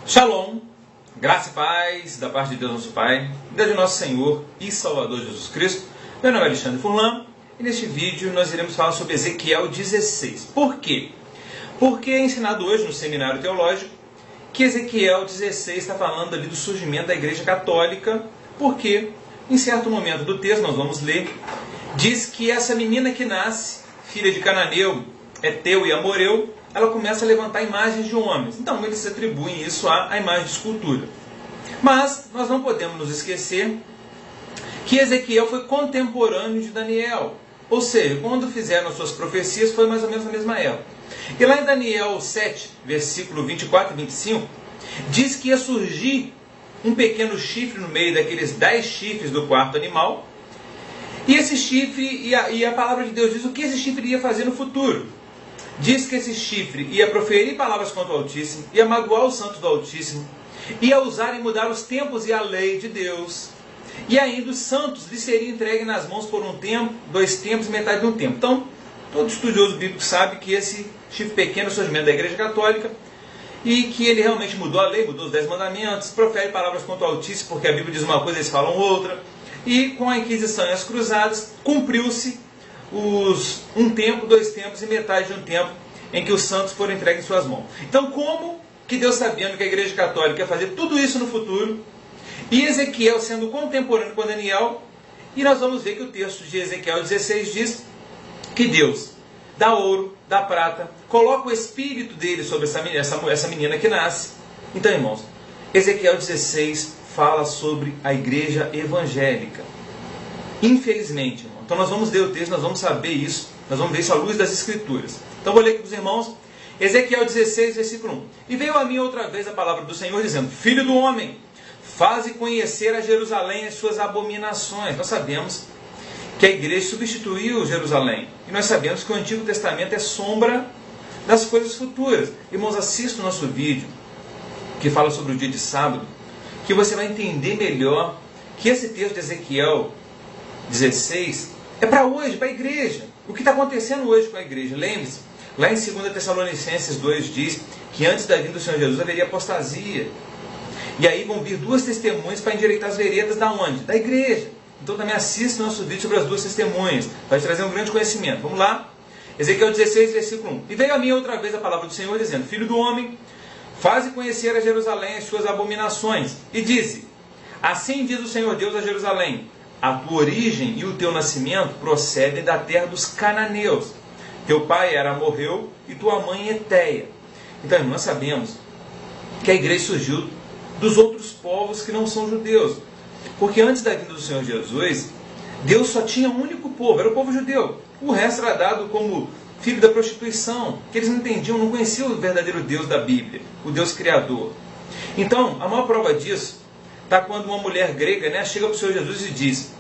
Shalom, graça e paz da parte de Deus nosso Pai, da de nosso Senhor e Salvador Jesus Cristo. Meu nome é Alexandre Furlan e neste vídeo nós iremos falar sobre Ezequiel 16. Por quê? Porque é ensinado hoje no seminário teológico que Ezequiel 16 está falando ali do surgimento da Igreja Católica, porque em certo momento do texto, nós vamos ler, diz que essa menina que nasce, filha de Cananeu, Eteu e Amoreu, ela começa a levantar imagens de homens. Então eles atribuem isso à imagem de escultura. Mas nós não podemos nos esquecer que Ezequiel foi contemporâneo de Daniel. Ou seja, quando fizeram as suas profecias foi mais ou menos na mesma época. E lá em Daniel 7, versículo 24 e 25, diz que ia surgir um pequeno chifre no meio daqueles 10 chifres do quarto animal. E esse chifre, e a palavra de Deus diz o que esse chifre ia fazer no futuro. Diz que esse chifre ia proferir palavras contra o Altíssimo, ia magoar os santos do Altíssimo, ia usar e mudar os tempos e a lei de Deus, e ainda os santos lhe seriam entregues nas mãos por um tempo, 2 tempos e metade de um tempo. Então, todo estudioso bíblico sabe que esse chifre pequeno é o surgimento da Igreja Católica, e que ele realmente mudou a lei, mudou os 10 mandamentos, profere palavras contra o Altíssimo, porque a Bíblia diz uma coisa, eles falam outra, e com a Inquisição e as Cruzadas, cumpriu-se os 1 tempo, 2 tempos e metade de um tempo em que os santos foram entregues em suas mãos. Então, como que Deus, sabendo que a Igreja Católica ia fazer tudo isso no futuro, e Ezequiel sendo contemporâneo com Daniel, e nós vamos ver que o texto de Ezequiel 16 diz que Deus dá ouro, dá prata, coloca o espírito dele sobre essa menina que nasce. Então, irmãos, Ezequiel 16 fala sobre a igreja evangélica. Infelizmente, irmão. Então nós vamos ler o texto, nós vamos saber isso, nós vamos ver isso à luz das Escrituras. Então vou ler aqui para os irmãos, Ezequiel 16, versículo 1. E veio a mim outra vez a palavra do Senhor, dizendo: Filho do homem, faze conhecer a Jerusalém as suas abominações. Nós sabemos que a igreja substituiu Jerusalém. E nós sabemos que o Antigo Testamento é sombra das coisas futuras. Irmãos, assista o nosso vídeo, que fala sobre o dia de sábado, que você vai entender melhor que esse texto de Ezequiel 16 é para hoje, para a igreja. O que está acontecendo hoje com a igreja? Lembre-se, lá em 2 Tessalonicenses 2 diz que antes da vinda do Senhor Jesus haveria apostasia. E aí vão vir 2 testemunhas para endireitar as veredas da onde? Da igreja. Então também assista o nosso vídeo sobre as 2 testemunhas. Vai trazer um grande conhecimento. Vamos lá? Ezequiel 16, versículo 1. E veio a mim outra vez a palavra do Senhor, dizendo: Filho do homem, faze conhecer a Jerusalém as suas abominações. E dize: Assim diz o Senhor Deus a Jerusalém: A tua origem e o teu nascimento procedem da terra dos cananeus. Teu pai era Amorreu e tua mãe Eteia. Então, nós sabemos que a igreja surgiu dos outros povos que não são judeus. Porque antes da vinda do Senhor Jesus, Deus só tinha um único povo, era o povo judeu. O resto era dado como filho da prostituição, que eles não entendiam, não conheciam o verdadeiro Deus da Bíblia, o Deus Criador. Então, a maior prova disso está quando uma mulher grega, chega para o Senhor Jesus e diz: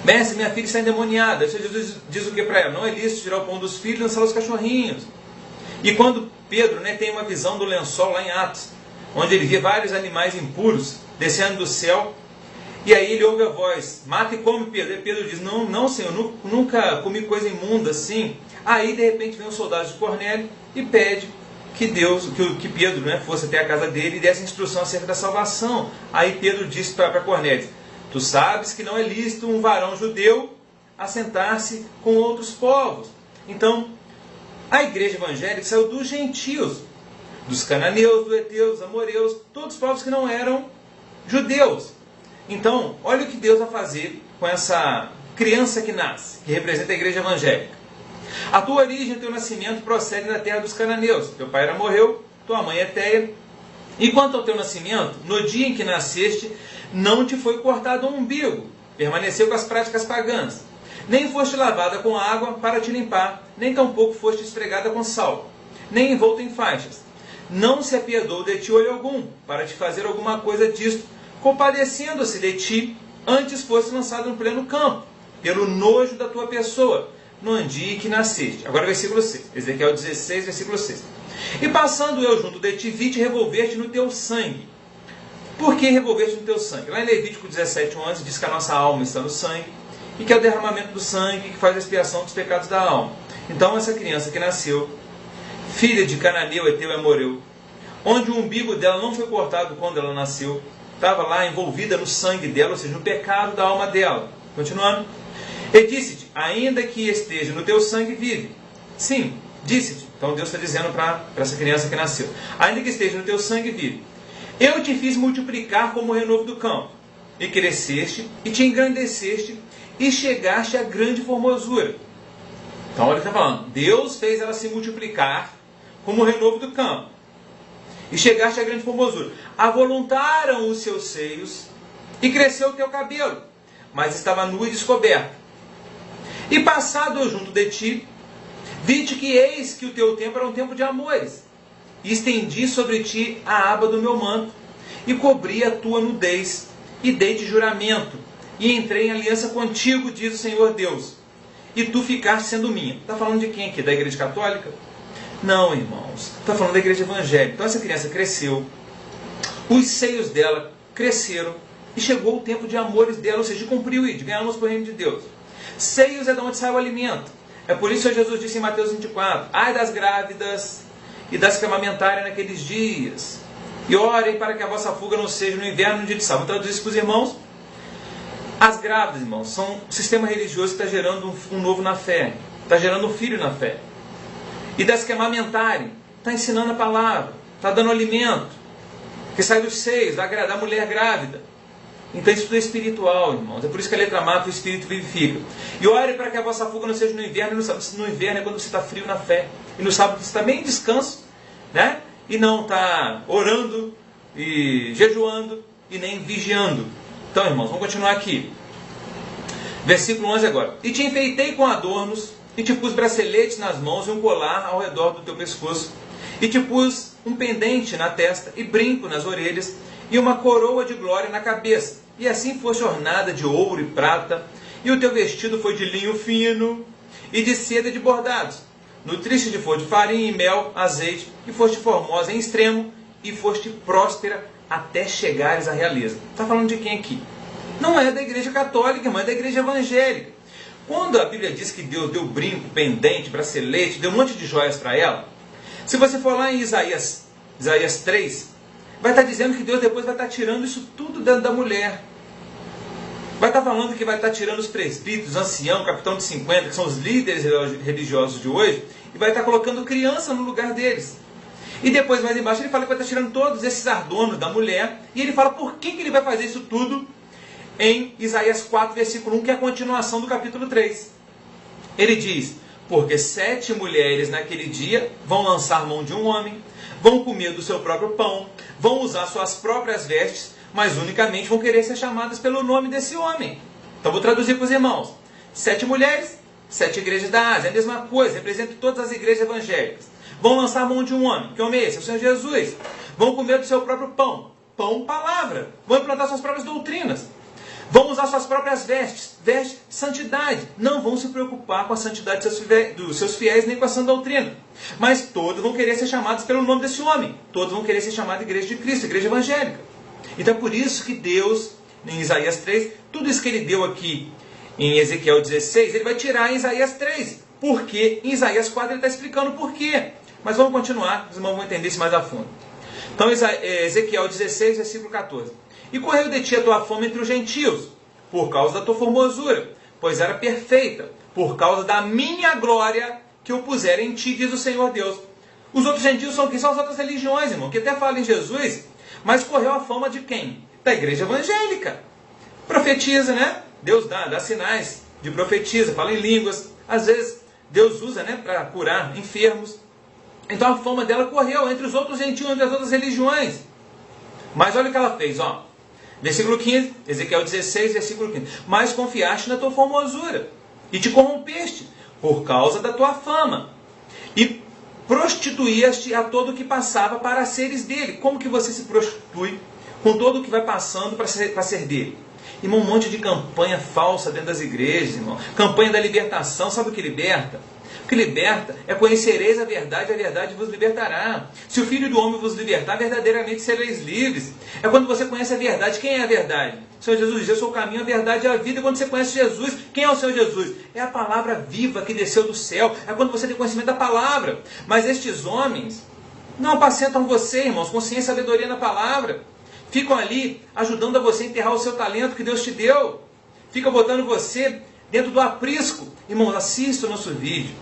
Mestre, minha filha está endemoniada. O Senhor Jesus diz o que para ela? Não é lícito tirar o pão dos filhos e lançar os cachorrinhos. E quando Pedro tem uma visão do lençol lá em Atos, onde ele vê vários animais impuros descendo do céu, e aí ele ouve a voz: mata e come, Pedro. E Pedro diz: não, Senhor, nunca comi coisa imunda assim. Aí de repente vem um soldado de Cornélio e pede que Pedro fosse até a casa dele e desse instrução acerca da salvação. Aí Pedro disse para Cornélio: Tu sabes que não é lícito um varão judeu assentar-se com outros povos. Então, a igreja evangélica saiu dos gentios, dos cananeus, dos heteus, dos amoreus, todos os povos que não eram judeus. Então, olha o que Deus vai fazer com essa criança que nasce, que representa a igreja evangélica. A tua origem e o teu nascimento procedem da terra dos cananeus. Teu pai era Amorreu, tua mãe Eteia. E quanto ao teu nascimento, no dia em que nasceste, não te foi cortado o umbigo, permaneceu com as práticas pagãs. Nem foste lavada com água para te limpar, nem tampouco foste esfregada com sal, nem envolta em faixas. Não se apiedou de ti olho algum, para te fazer alguma coisa disto, compadecendo-se de ti, antes fosse lançado no pleno campo, pelo nojo da tua pessoa, no dia em que nasceste. Agora versículo 6, Ezequiel 16, versículo 6. E passando eu junto de ti, vi-te revolver-te no teu sangue. Por que revolver-te no teu sangue? Lá em Levítico 17, 11, diz que a nossa alma está no sangue, e que é o derramamento do sangue que faz a expiação dos pecados da alma. Então essa criança que nasceu, filha de Cananeu, Eteu e Amoreu, onde o umbigo dela não foi cortado quando ela nasceu, estava lá envolvida no sangue dela, ou seja, no pecado da alma dela. Continuando. E disse-te, ainda que esteja no teu sangue, vive. Sim, disse-te. Então Deus está dizendo para essa criança que nasceu. Ainda que esteja no teu sangue, vive. Eu te fiz multiplicar como o renovo do campo. E cresceste, e te engrandeceste, e chegaste a grande formosura. Então olha o que está falando. Deus fez ela se multiplicar como o renovo do campo. E chegaste a grande formosura. Avoluntaram os seus seios, e cresceu o teu cabelo, mas estava nu e descoberto. E passado eu junto de ti, vi-te que eis que o teu tempo era um tempo de amores. E estendi sobre ti a aba do meu manto, e cobri a tua nudez, e dei-te juramento, e entrei em aliança contigo, diz o Senhor Deus. E tu ficaste sendo minha. Está falando de quem aqui? Da igreja católica? Não, irmãos. Está falando da igreja evangélica. Então essa criança cresceu, os seios dela cresceram, e chegou o tempo de amores dela, ou seja, de cumprir o de ganhar-nos para o reino de Deus. Seios é de onde sai o alimento. É por isso que Jesus disse em Mateus 24, ai das grávidas e das que amamentarem naqueles dias. E orem para que a vossa fuga não seja no inverno, no dia de sábado. Vou traduzir isso para os irmãos. As grávidas, irmãos, são um sistema religioso que está gerando um novo na fé. Está gerando um filho na fé. E das que amamentarem, está ensinando a palavra. Está dando alimento. Que sai dos seios, da mulher grávida. Então isso tudo é espiritual, irmãos. É por isso que a letra mata, o espírito vivifica. E ore para que a vossa fuga não seja no inverno. No inverno é quando você está frio na fé. E no sábado você está bem em descanso, né? E não está orando e jejuando e nem vigiando. Então, irmãos, vamos continuar aqui. Versículo 11 agora. E te enfeitei com adornos, e te pus braceletes nas mãos e um colar ao redor do teu pescoço. E te pus um pendente na testa e brinco nas orelhas e uma coroa de glória na cabeça. E assim foste ornada de ouro e prata, e o teu vestido foi de linho fino e de seda de bordados. Nutriste de flor de farinha e mel, azeite, e foste formosa em extremo, e foste próspera até chegares à realeza. Está falando de quem aqui? Não é da igreja católica, mas é da igreja evangélica. Quando a Bíblia diz que Deus deu brinco, pendente, bracelete, deu um monte de joias para ela, se você for lá em Isaías 3, vai estar dizendo que Deus depois vai estar tirando isso tudo da mulher. Vai estar falando que vai estar tirando os presbíteros, ancião, capitão de 50, que são os líderes religiosos de hoje, e vai estar colocando criança no lugar deles. E depois, mais embaixo, ele fala que vai estar tirando todos esses adornos da mulher, e ele fala por que ele vai fazer isso tudo em Isaías 4, versículo 1, que é a continuação do capítulo 3. Ele diz, porque 7 mulheres naquele dia vão lançar mão de um homem, vão comer do seu próprio pão, vão usar suas próprias vestes, mas unicamente vão querer ser chamadas pelo nome desse homem. Então vou traduzir para os irmãos. 7 mulheres, 7 igrejas da Ásia, é a mesma coisa, representa todas as igrejas evangélicas. Vão lançar mão de um homem, que homem é esse? É o Senhor Jesus. Vão comer do seu próprio pão, pão, palavra. Vão implantar suas próprias doutrinas. Vão usar suas próprias vestes, santidade. Não vão se preocupar com a santidade dos seus fiéis, nem com a sã doutrina. Mas todos vão querer ser chamados pelo nome desse homem. Todos vão querer ser chamados de igreja de Cristo, igreja evangélica. Então é por isso que Deus, em Isaías 3, tudo isso que ele deu aqui em Ezequiel 16, ele vai tirar em Isaías 3. Por quê? Em Isaías 4 ele está explicando por quê. Mas vamos continuar, os irmãos vão entender isso mais a fundo. Então Ezequiel 16, versículo 14. E correu de ti a tua fama entre os gentios, por causa da tua formosura, pois era perfeita, por causa da minha glória que eu pusera em ti, diz o Senhor Deus. Os outros gentios são quem? São as outras religiões, irmão, que até falam em Jesus, mas correu a fama de quem? Da igreja evangélica. Profetiza, né? Deus dá sinais de profetiza, fala em línguas. Às vezes Deus usa, né, para curar enfermos. Então a fama dela correu entre os outros gentios, entre as outras religiões. Mas olha o que ela fez, ó. Versículo 15, Ezequiel 16, versículo 15. Mas confiaste na tua formosura, e te corrompeste, por causa da tua fama. E prostituías-te a todo o que passava para seres dele. Como que você se prostitui com todo o que vai passando para ser dele? Irmão, um monte de campanha falsa dentro das igrejas, irmão. Campanha da libertação, sabe o que liberta? O que liberta é conhecereis a verdade vos libertará. Se o Filho do Homem vos libertar, verdadeiramente sereis livres. É quando você conhece a verdade. Quem é a verdade? O Senhor Jesus diz, eu sou o caminho, a verdade e a vida. E quando você conhece Jesus, quem é o Senhor Jesus? É a palavra viva que desceu do céu. É quando você tem conhecimento da palavra. Mas estes homens, não apacentam você, irmãos, com ciência e sabedoria na palavra. Ficam ali ajudando a você a enterrar o seu talento que Deus te deu. Ficam botando você dentro do aprisco. Irmãos, assista o nosso vídeo.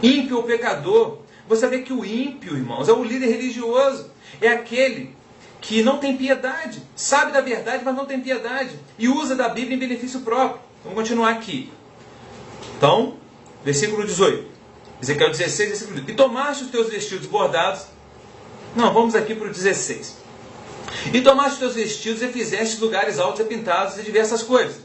Ímpio ou pecador. Você vê que o ímpio, irmãos, é o líder religioso. É aquele que não tem piedade. Sabe da verdade, mas não tem piedade. E usa da Bíblia em benefício próprio. Vamos continuar aqui. Então, versículo 18. Ezequiel 16, versículo 18. E tomaste os teus vestidos bordados. Não, vamos aqui para o 16. E tomaste os teus vestidos e fizeste lugares altos e pintados e diversas coisas.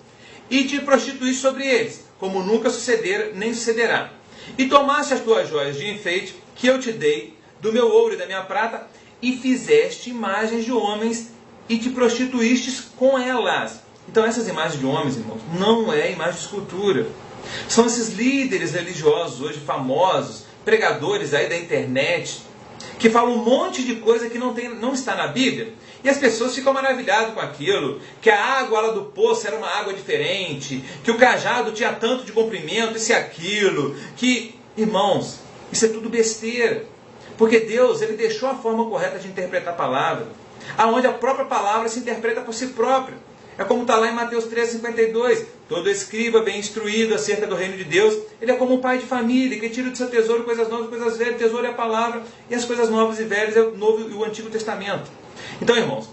E te prostituíste sobre eles, como nunca sucedera, nem sucederá. E tomaste as tuas joias de enfeite, que eu te dei, do meu ouro e da minha prata, e fizeste imagens de homens, e te prostituíste com elas. Então essas imagens de homens, irmãos, não é imagem de escultura. São esses líderes religiosos hoje famosos, pregadores aí da internet, que falam um monte de coisa que não está na Bíblia, e as pessoas ficam maravilhadas com aquilo, que a água lá do poço era uma água diferente, que o cajado tinha tanto de comprimento, isso e aquilo, que, irmãos, isso é tudo besteira, porque Deus, Ele deixou a forma correta de interpretar a palavra, aonde a própria palavra se interpreta por si própria. É como está lá em Mateus 13,52. Todo escriba bem instruído acerca do reino de Deus, ele é como um pai de família, que tira do seu tesouro coisas novas, coisas velhas. O tesouro é a palavra, e as coisas novas e velhas é o Novo e o Antigo Testamento. Então, irmãos,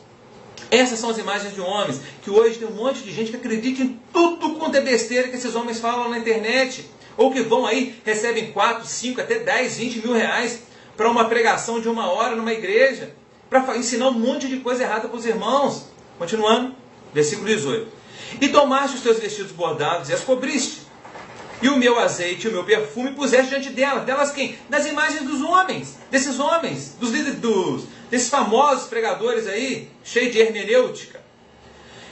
essas são as imagens de homens, que hoje tem um monte de gente que acredita em tudo quanto é besteira que esses homens falam na internet, ou que vão aí, recebem 4, 5, até 10, 20 mil reais para uma pregação de 1 hora numa igreja, para ensinar um monte de coisa errada para os irmãos. Continuando. Versículo 18. E tomaste os teus vestidos bordados e as cobriste. E o meu azeite e o meu perfume puseste diante delas. Delas quem? Das imagens dos homens. Desses homens. Dos líderes, desses famosos pregadores aí, cheios de hermenêutica.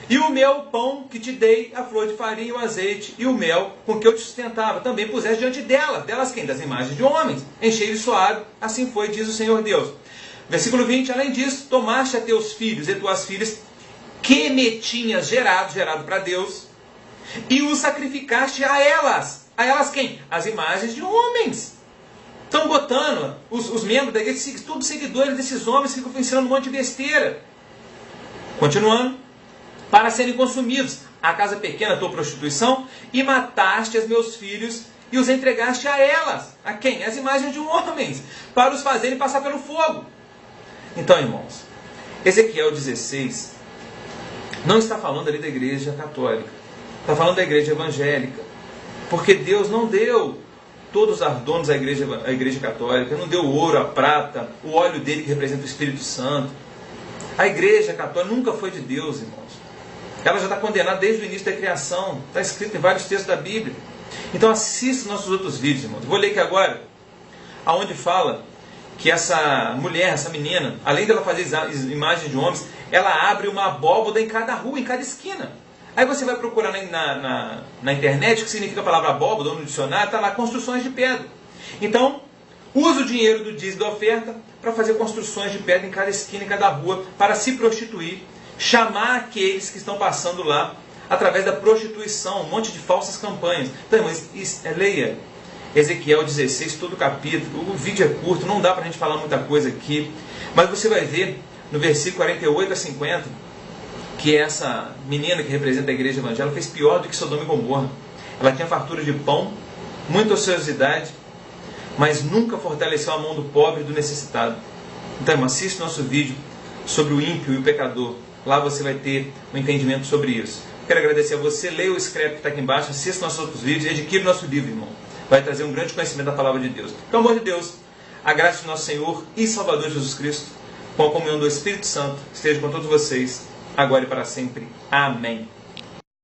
E o meu pão que te dei, a flor de farinha, o azeite e o mel com que eu te sustentava. Também puseste diante delas. Delas quem? Das imagens de homens. Enchei de suave. Assim foi, diz o Senhor Deus. Versículo 20. Além disso, tomaste a teus filhos e tuas filhas que me tinhas gerado para Deus, e os sacrificaste a elas. A elas quem? As imagens de homens. Estão botando os membros da igreja, todos seguidores desses homens, ficam ensinando um monte de besteira. Continuando. Para serem consumidos. A casa pequena, a tua prostituição, e mataste os meus filhos, e os entregaste a elas. A quem? As imagens de homens, para os fazerem passar pelo fogo. Então, irmãos, Ezequiel 16... não está falando ali da igreja católica. Está falando da igreja evangélica. Porque Deus não deu todos os ardônios à igreja católica. Não deu o ouro, a prata, o óleo dele que representa o Espírito Santo. A igreja católica nunca foi de Deus, irmãos. Ela já está condenada desde o início da criação. Está escrito em vários textos da Bíblia. Então assista nossos outros vídeos, irmãos. Vou ler aqui agora, aonde fala que essa mulher, essa menina, além dela fazer imagens de homens, ela abre uma abóboda em cada rua, em cada esquina. Aí você vai procurar na internet o que significa a palavra abóboda, ou no dicionário, está lá, construções de pedra. Então, usa o dinheiro do dízimo da oferta para fazer construções de pedra em cada esquina, em cada rua, para se prostituir, chamar aqueles que estão passando lá, através da prostituição, um monte de falsas campanhas. Então, irmãos, leia Ezequiel 16, todo o capítulo. O vídeo é curto, não dá para a gente falar muita coisa aqui, mas você vai ver no versículo 48 a 50, que essa menina que representa a igreja evangélica fez pior do que Sodoma e Gomorra. Ela tinha fartura de pão, muita ociosidade, mas nunca fortaleceu a mão do pobre e do necessitado. Então, irmão, assista o nosso vídeo sobre o ímpio e o pecador. Lá você vai ter um entendimento sobre isso. Quero agradecer a você, leia o script que está aqui embaixo, assista nossos outros vídeos e adquira o nosso livro, irmão. Vai trazer um grande conhecimento da palavra de Deus. Pelo amor de Deus, a graça de nosso Senhor e Salvador Jesus Cristo, com a comunhão do Espírito Santo, esteja com todos vocês, agora e para sempre. Amém.